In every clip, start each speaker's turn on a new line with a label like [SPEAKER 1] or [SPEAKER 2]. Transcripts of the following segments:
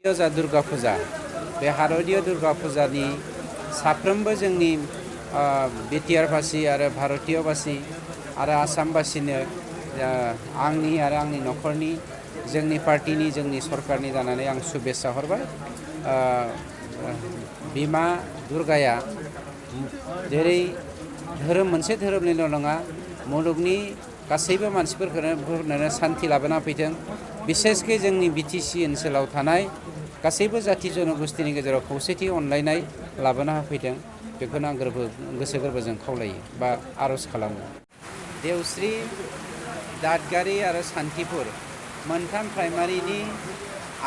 [SPEAKER 1] जा दुर्गा फुजा बे हारतीय दुर्गा फुजानि साफ्रोमबो जोंनि बिटिआरबासि आरो भारतीयबासि आरो आसामबासिनो आंनि आरो आंनि न'खरनि जोंनि पार्टिनि जोंनि सरकारनि जानानै आं शुभेच्छा हरबाय। बिमा दुर्गाया जेरै धोरोम मोनसे धोरोमनिल' नङा मुलुगनि गासैबो मानसिफोरखौनो शान्ति लाबोना फैथों। बिसेसके जोंनि बिटिसि ओनसोलाव थानाय गासैबो जाति जनगोष्ठीनि गेजेराव खौसेथि अनलायनाय लाबोना होफैदों बेखौनो आं गोसो गोरबोजों खावलायो बा आर'ज खालामो। देवस्रि दादगारि आरो सान्तिपुर मोनथाम प्राइमारिनि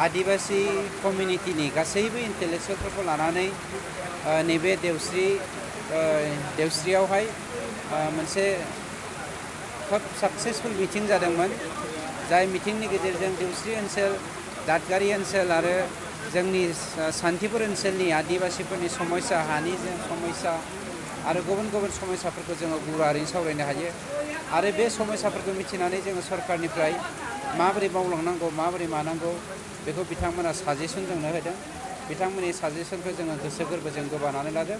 [SPEAKER 1] आदिबासि कमिउनिटिनि गासैबो इन्टेलेक्सुयेलफोरखौ लानानै नैबे देवस्रियावहाय मोनसे खोब साक्सेसफुल मिटिं जादोंमोन। जाय मिटिंनि गेजेरजों देवस्रि ओनसोल दादगारि ओनसोल आरो जोंनि सान्तिपुर ओनसोलनि आदिबासिफोरनि समस्या हानि समस्या आरो गुबुन गुबुन समस्याफोरखौ जोङो गुवारैनो सावरायनो हायो आरो बे समस्याफोरखौ मिथिनानै जोङो सरकारनिफ्राय माबोरै मावलांनांगौ माबोरै मानांगौ बेखौ बिथांमोना साजेसन जोंनो होदों। बिथांमोननि साजेसनखौ जोङो गोसो गोरबोजों गोबानानै लादों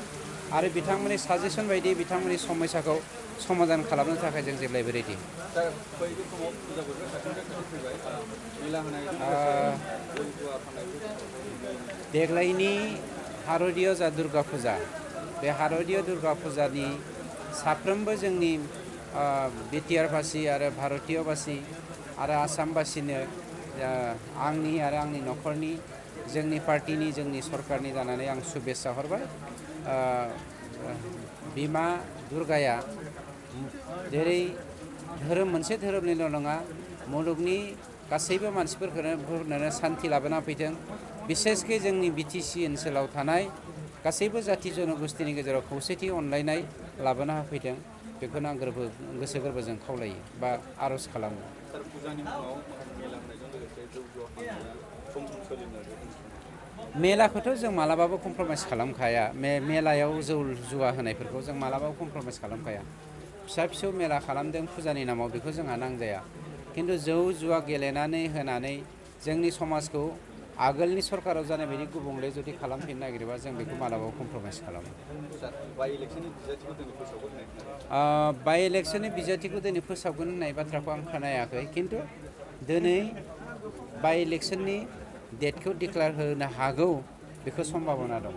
[SPEAKER 1] आरो बिथांमोननि साजेसन बायदि बिथांमोननि समस्याखौ समाधान खालामनो थाखाय जों जेब्लायबो रेडि। देग्लायनि हारतीय जा दुर्गा फुजा बे हारतीय दुर्गा फुजानि साफ्रोमबो जोंनि बिटिआरबासि आरो भारतीयबासि आरो आसामबासिनो आंनि आरो आंनि न'खरनि जोंनि पार्टिनि जोंनि सरकारनि जानानै आं शुभेच्छा हरबाय। बिमा दुर्गाया जेरै धोरोम मोनसे धोरोमनिल' नङा मुलुगनि गासैबो मानसिफोरखौनो शान्ति लाबोना फैथों। बिसेसके जोंनि बिटिसि ओनसोलाव थानाय गासैबो जाति जनगोष्ठीनि गेजेराव खौसेथि अनलायनाय लाबोना होफैदों बेखौनो आं गोसो गोरबोजों खावलायो बा आर'ज खालामो। मेलाखौथ' जों मालाबाबो कमप्रमाइस खालामखाया। मेलायाव जौ जुवा होनायफोरखौ जों मालाबाबो कमप्रमाइस खालामखाया। फिसा फिसौ मेला खालामदों फुजानि नामाव बेखौ जोंहा नांजाया। खिन्थु जौ जुवा गेलेनानै होनानै जोंनि समाजखौ आगोलनि सरकाराव जानाय बायदि गुबुंले जुदि खालामफिननो नागिरोबा जों बेखौ मालाबाबो कमप्रमाइस खालामो। बाइ इलेक्सननि बिजाथिखौ दिनै फोसावगोन होननाय बाथ्राखौ आं खोनायाखै। खिन्थु दिनै बाइ इलेक्सननि डेटखौ डिक्लेयार होनो हागौ बेखौ सम्भाबना दङ।